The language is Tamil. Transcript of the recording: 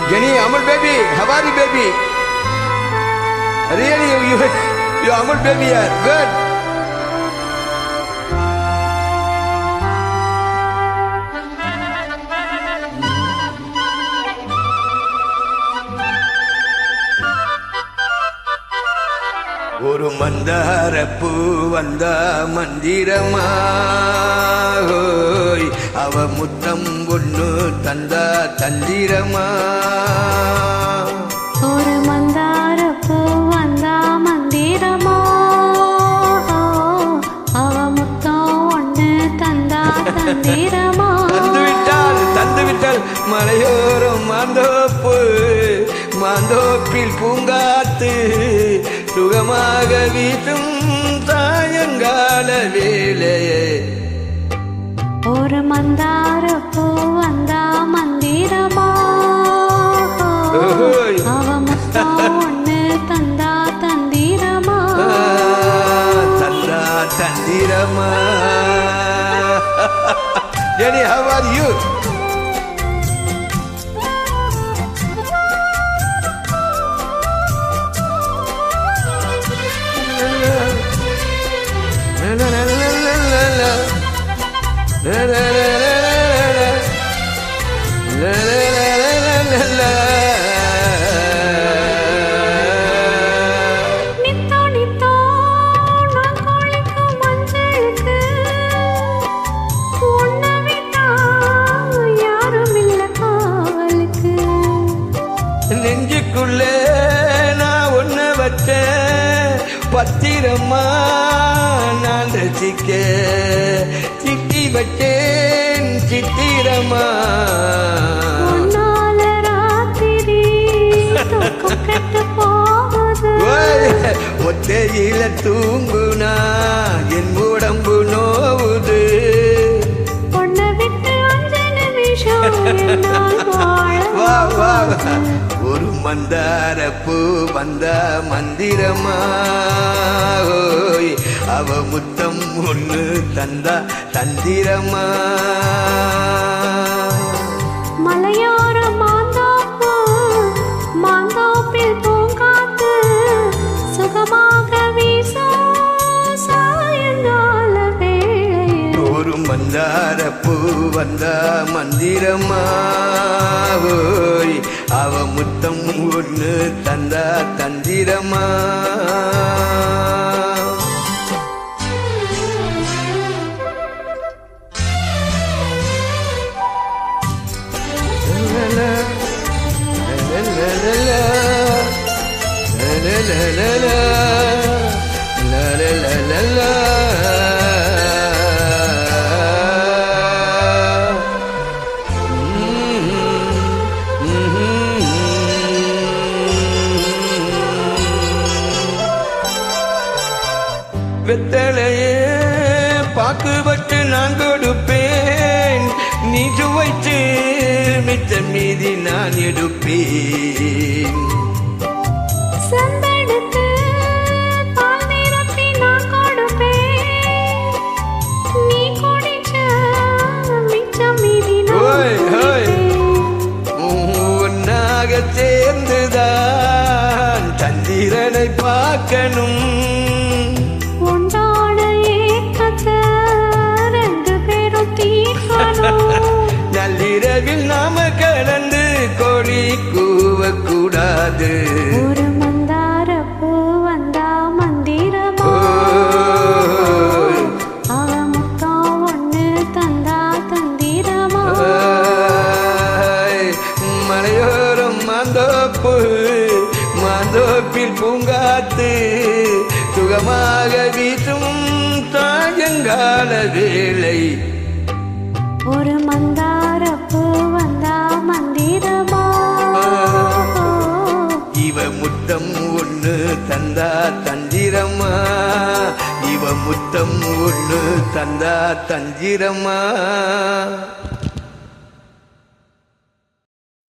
Jenny, Amul baby, how are you baby? Really, you Amul baby here, good. ஒரு மந்தாரப்பூ வந்த மந்திரமா அவ முத்தம் ஒண்ணு தந்தா தந்திரமா ஒரு மந்தாரப்பூ வந்த மந்திரமா அவ முத்தம் ஒண்ணு தந்தா தந்திரமா தந்து விட்டால் மலையோரம் மாந்தோப்பு மாந்தோப்பில் பூங்காத்து சுகமாக வீட்டும் சாயங்கால வேளையே ஒரு மந்தாரப்பூ வந்த மந்திரமா அவ முத்தம் ஒண்ணு தந்தா தந்திரமா தந்தா தந்திரமா. Jenny, how are you? நெஞ்சுக்குள்ளே நான் ஒன்ன வச்ச பத்திரமா நான் ரசிக்க சிட்டி வச்சேன் சித்திரமா ஒத்தையில தூங்குனா என் உடம்பு நோவுது வா வா ஒரு மந்தாரப்பூ வந்த மந்திரமா அவ முத்தம் ஒண்ணு தந்தா தந்திரமா மலையோர மாந்தோப்பு மாந்தோப்பில் பூங்காத்து சுகமாக வீசும் சாயங்கால வேளையில் ஒரு மந்தாரப்பூ வந்த மந்திரமா அவ முத்தம் ஒண்ணு தந்தா தந்திரமா. வெத்தலையே பாக்கு வட்டு நான் கொடுப்பேன் நீ சுவைச்சு மிச்ச மீதி நான் எடுப்பேன் ஒன்னாக சேர்ந்துதான் சந்திரனை பார்க்கணும் நள்ளிரவில் நாம கலந்து கொடி கூவக்கூடாது ஒரு மந்தாரப்பூ வந்த மந்திரமா அவ முத்தம் ஒண்ணு தந்தா தந்திரமா மலையோரம் மாந்தோப்பு மாந்தோப்பில் பூங்காத்து சுகமாக வீசும் சாயங்கால வேளை ஒரு மந்தாரப்பூ வந்த மந்திரமா இவ முத்தம் ஒண்ணு தந்தா தந்திரமா இவ முத்தம் ஒண்ணு தந்தா தந்திரமா.